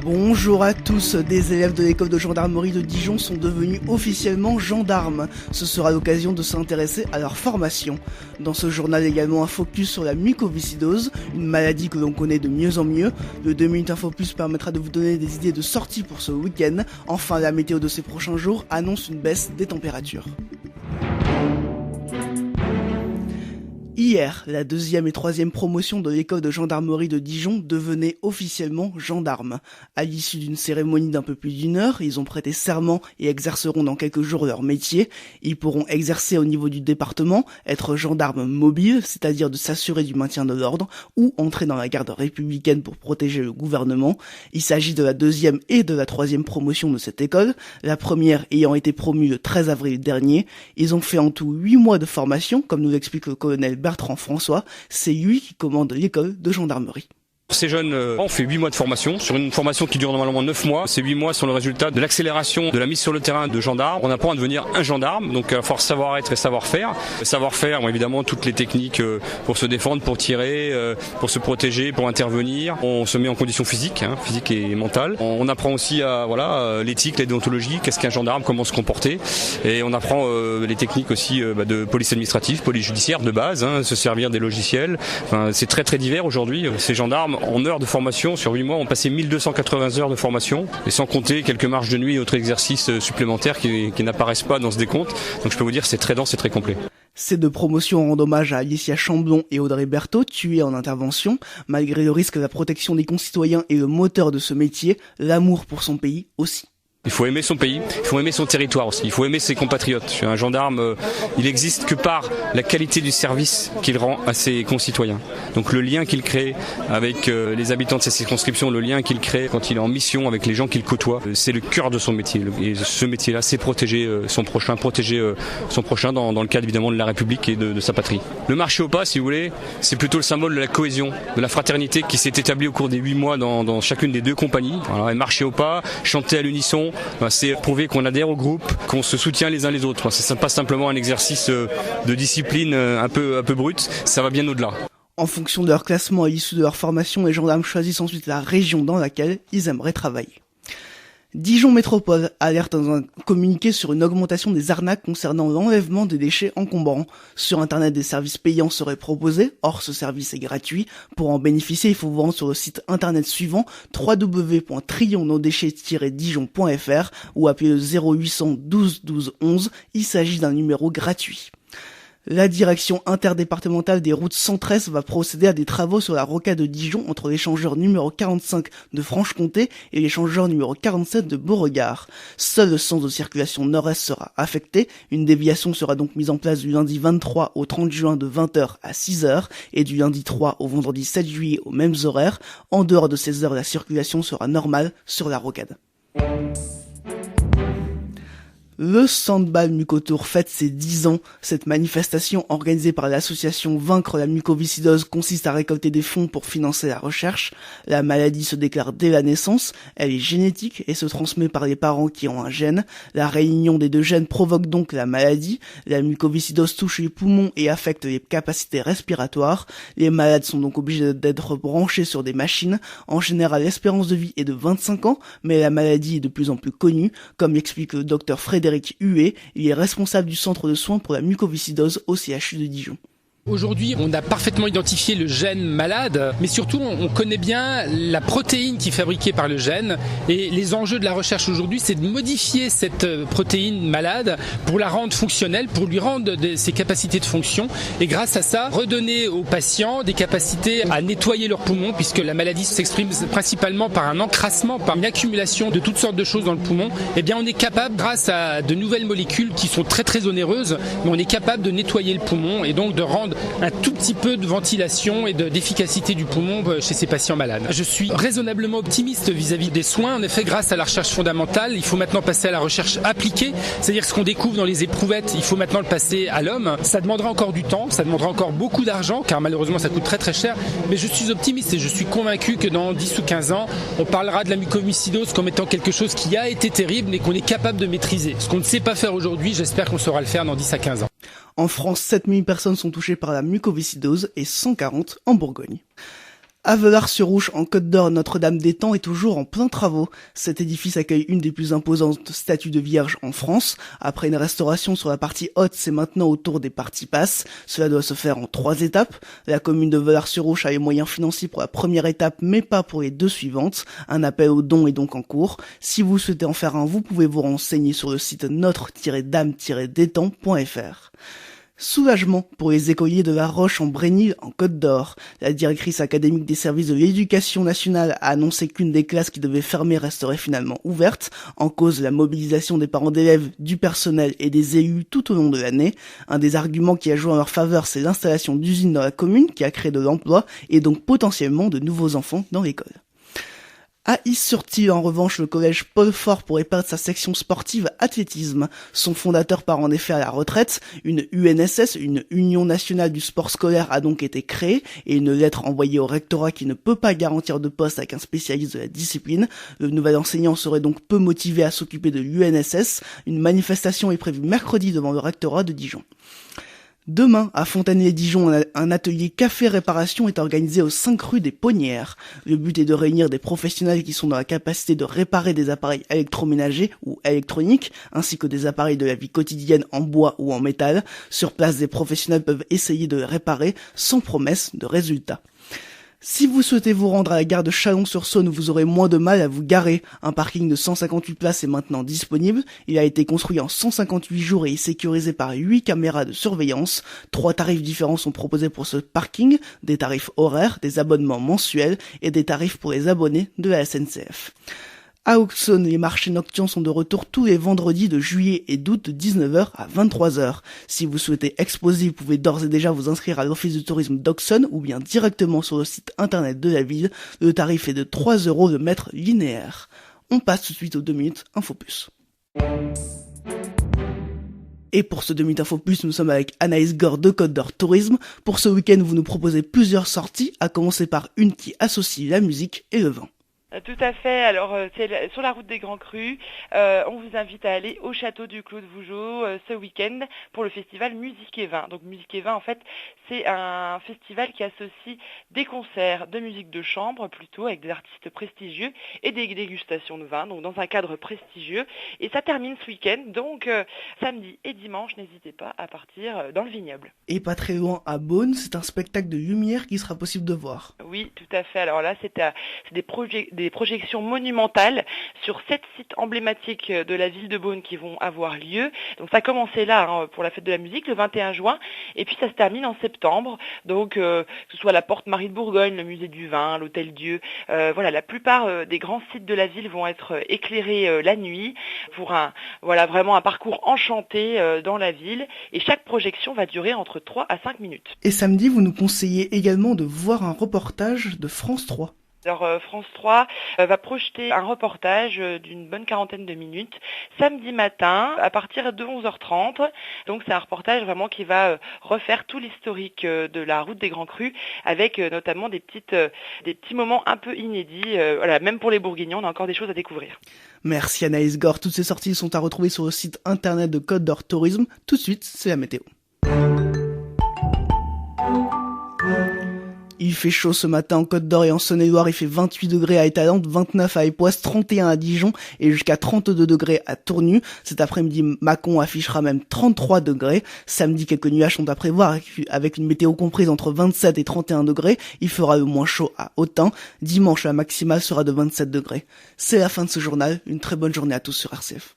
Bonjour à tous, des élèves de l'école de gendarmerie de Dijon sont devenus officiellement gendarmes. Ce sera l'occasion de s'intéresser à leur formation. Dans ce journal également un focus sur la mucoviscidose, une maladie que l'on connaît de mieux en mieux. Le 2 minutes Info Plus permettra de vous donner des idées de sortie pour ce week-end. Enfin, la météo de ces prochains jours annonce une baisse des températures. Hier, la 2e et 3e promotion de l'école de gendarmerie de Dijon devenait officiellement gendarmes. À l'issue d'une cérémonie d'un peu plus d'une heure, ils ont prêté serment et exerceront dans quelques jours leur métier. Ils pourront exercer au niveau du département, être gendarmes mobiles, c'est-à-dire de s'assurer du maintien de l'ordre, ou entrer dans la garde républicaine pour protéger le gouvernement. Il s'agit de la 2e et de la 3e promotion de cette école, la première ayant été promue le 13 avril dernier. Ils ont fait en tout 8 mois de formation, comme nous l'explique le colonel Bertrand François, c'est lui qui commande l'école de gendarmerie. Ces jeunes ont fait 8 mois de formation, sur une formation qui dure normalement 9 mois. Ces 8 mois sont le résultat de l'accélération de la mise sur le terrain de gendarmes. On apprend à devenir un gendarme, donc à force savoir-être et savoir-faire. Savoir-faire, bon, évidemment, toutes les techniques pour se défendre, pour tirer, pour se protéger, pour intervenir. On se met en condition physique, physique et mentale. On apprend aussi à l'éthique, la déontologie, qu'est-ce qu'un gendarme, comment se comporter. Et on apprend les techniques aussi de police administrative, police judiciaire de base, se servir des logiciels. Enfin, c'est très très divers aujourd'hui. Ces gendarmes, en heures de formation, sur 8 mois, on passait 1280 heures de formation, et sans compter quelques marches de nuit et autres exercices supplémentaires qui n'apparaissent pas dans ce décompte. Donc je peux vous dire, c'est très dense, c'est très complet. Ces deux promotions rendent hommage à Alicia Chamblon et Audrey Berthaud, tuées en intervention. Malgré le risque, la protection des concitoyens est le moteur de ce métier, l'amour pour son pays aussi. Il faut aimer son pays, il faut aimer son territoire aussi, il faut aimer ses compatriotes. Un gendarme, il existe que par la qualité du service qu'il rend à ses concitoyens. Donc le lien qu'il crée avec les habitants de ses circonscriptions, le lien qu'il crée quand il est en mission avec les gens qu'il côtoie, c'est le cœur de son métier. Et ce métier-là, c'est protéger son prochain dans le cadre évidemment de la République et de sa patrie. Le marché au pas, si vous voulez, c'est plutôt le symbole de la cohésion, de la fraternité qui s'est établie au cours des 8 mois dans chacune des deux compagnies. Voilà, et marcher au pas, chanter à l'unisson, c'est prouver qu'on adhère au groupe, qu'on se soutient les uns les autres. C'est pas simplement un exercice de discipline un peu brute, ça va bien au-delà. En fonction de leur classement à l'issue de leur formation, les gendarmes choisissent ensuite la région dans laquelle ils aimeraient travailler. Dijon Métropole alerte dans un communiqué sur une augmentation des arnaques concernant l'enlèvement des déchets encombrants. Sur internet, des services payants seraient proposés, or ce service est gratuit. Pour en bénéficier, il faut vous rendre sur le site internet suivant www.trionnodéchets-dijon.fr ou appeler le 0800 12 12 11. Il s'agit d'un numéro gratuit. La direction interdépartementale des routes 113 va procéder à des travaux sur la rocade de Dijon entre l'échangeur numéro 45 de Franche-Comté et l'échangeur numéro 47 de Beauregard. Seul le sens de circulation nord-est sera affecté. Une déviation sera donc mise en place du lundi 23 au 30 juin de 20h à 6h et du lundi 3 au vendredi 7 juillet aux mêmes horaires. En dehors de ces heures, la circulation sera normale sur la rocade. Le Handball Mucotour fête ses 10 ans. Cette manifestation organisée par l'association Vaincre la mucoviscidose consiste à récolter des fonds pour financer la recherche. La maladie se déclare dès la naissance, elle est génétique et se transmet par les parents qui ont un gène. La réunion des deux gènes provoque donc la maladie. La mucoviscidose touche les poumons et affecte les capacités respiratoires. Les malades sont donc obligés d'être branchés sur des machines. En général, l'espérance de vie est de 25 ans, mais la maladie est de plus en plus connue, comme l'explique le docteur Frédéric Huet, il est responsable du centre de soins pour la mucoviscidose au CHU de Dijon. Aujourd'hui, on a parfaitement identifié le gène malade, mais surtout on connaît bien la protéine qui est fabriquée par le gène. Et les enjeux de la recherche aujourd'hui, c'est de modifier cette protéine malade pour la rendre fonctionnelle, pour lui rendre ses capacités de fonction. Et grâce à ça, redonner aux patients des capacités à nettoyer leurs poumons, puisque la maladie s'exprime principalement par un encrassement, par une accumulation de toutes sortes de choses dans le poumon. Eh bien, on est capable, grâce à de nouvelles molécules qui sont très très onéreuses, mais on est capable de nettoyer le poumon et donc de rendre un tout petit peu de ventilation et d'efficacité du poumon chez ces patients malades. Je suis raisonnablement optimiste vis-à-vis des soins. En effet, grâce à la recherche fondamentale, il faut maintenant passer à la recherche appliquée, c'est-à-dire ce qu'on découvre dans les éprouvettes, il faut maintenant le passer à l'homme. Ça demandera encore du temps, ça demandera encore beaucoup d'argent, car malheureusement ça coûte très très cher, mais je suis optimiste et je suis convaincu que dans 10 ou 15 ans, on parlera de la mucoviscidose comme étant quelque chose qui a été terrible, mais qu'on est capable de maîtriser. Ce qu'on ne sait pas faire aujourd'hui, j'espère qu'on saura le faire dans 10 à 15 ans. En France, 7000 personnes sont touchées par la mucoviscidose et 140 en Bourgogne. À Vellars-sur-Ouche, en Côte d'Or, Notre-Dame-des-Temps est toujours en plein travaux. Cet édifice accueille une des plus imposantes statues de Vierge en France. Après une restauration sur la partie haute, c'est maintenant au tour des parties basses. Cela doit se faire en 3 étapes. La commune de Vellars-sur-Ouche a les moyens financiers pour la première étape, mais pas pour les 2 suivantes. Un appel aux dons est donc en cours. Si vous souhaitez en faire un, vous pouvez vous renseigner sur le site notre-dame-détends.fr. Soulagement pour les écoliers de La Roche-en-Brénil en Côte d'Or. La directrice académique des services de l'éducation nationale a annoncé qu'une des classes qui devait fermer resterait finalement ouverte, en cause la mobilisation des parents d'élèves, du personnel et des élus tout au long de l'année. Un des arguments qui a joué en leur faveur, c'est l'installation d'usines dans la commune qui a créé de l'emploi et donc potentiellement de nouveaux enfants dans l'école. À Is-sur-Tille, en revanche, le collège Paul Fort pourrait perdre sa section sportive athlétisme. Son fondateur part en effet à la retraite. Une UNSS, une Union nationale du sport scolaire, a donc été créée et une lettre envoyée au rectorat qui ne peut pas garantir de poste avec un spécialiste de la discipline. Le nouvel enseignant serait donc peu motivé à s'occuper de l'UNSS. Une manifestation est prévue mercredi devant le rectorat de Dijon. Demain, à Fontaine-lès-Dijon, un atelier café-réparation est organisé aux 5 rue des Ponnières. Le but est de réunir des professionnels qui sont dans la capacité de réparer des appareils électroménagers ou électroniques, ainsi que des appareils de la vie quotidienne en bois ou en métal. Sur place, des professionnels peuvent essayer de les réparer sans promesse de résultat. Si vous souhaitez vous rendre à la gare de Chalon-sur-Saône, vous aurez moins de mal à vous garer. Un parking de 158 places est maintenant disponible. Il a été construit en 158 jours et est sécurisé par 8 caméras de surveillance. 3 tarifs différents sont proposés pour ce parking, des tarifs horaires, des abonnements mensuels et des tarifs pour les abonnés de la SNCF. À Auxonne, les marchés nocturnes sont de retour tous les vendredis de juillet et d'août de 19h à 23h. Si vous souhaitez exposer, vous pouvez d'ores et déjà vous inscrire à l'office de tourisme d'Auxonne ou bien directement sur le site internet de la ville. Le tarif est de 3 € le mètre linéaire. On passe tout de suite aux 2 minutes Infopus. Et pour ce 2 minutes Infopus, nous sommes avec Anaïs Gore de Côte d'Or Tourisme. Pour ce week-end, vous nous proposez plusieurs sorties, à commencer par une qui associe la musique et le vin. Tout à fait. Alors, c'est sur la route des Grands Crus. On vous invite à aller au château du Clos de Vougeot ce week-end pour le festival Musique et Vin. Donc, Musique et Vin, en fait, c'est un festival qui associe des concerts de musique de chambre, plutôt, avec des artistes prestigieux et des dégustations de vin, donc dans un cadre prestigieux. Et ça termine ce week-end, donc samedi et dimanche, n'hésitez pas à partir dans le vignoble. Et pas très loin à Beaune, c'est un spectacle de lumière qui sera possible de voir. Oui, tout à fait. Alors là, c'est des projections monumentales sur 7 sites emblématiques de la ville de Beaune qui vont avoir lieu. Donc ça a commencé là pour la fête de la musique, le 21 juin, et puis ça se termine en septembre. Donc que ce soit la Porte Marie de Bourgogne, le musée du vin, l'Hôtel Dieu, voilà, la plupart des grands sites de la ville vont être éclairés la nuit pour vraiment un parcours enchanté dans la ville. Et chaque projection va durer entre 3 à 5 minutes. Et samedi, vous nous conseillez également de voir un reportage de France 3. Alors France 3 va projeter un reportage d'une bonne 40aine de minutes samedi matin à partir de 11h30. Donc c'est un reportage vraiment qui va refaire tout l'historique de la route des Grands Crus avec notamment des petits moments un peu inédits. Voilà, même pour les Bourguignons, on a encore des choses à découvrir. Merci Anaïs Gore. Toutes ces sorties sont à retrouver sur le site internet de Côte d'Or Tourisme. Tout de suite, c'est la météo. Il fait chaud ce matin en Côte d'Or et en Saône-et-Loire, il fait 28 degrés à Étalante, 29 à Époisse, 31 à Dijon et jusqu'à 32 degrés à Tournu. Cet après-midi, Mâcon affichera même 33 degrés. Samedi, quelques nuages sont à prévoir avec une météo comprise entre 27 et 31 degrés. Il fera le moins chaud à Autun. Dimanche, la maximale sera de 27 degrés. C'est la fin de ce journal. Une très bonne journée à tous sur RCF.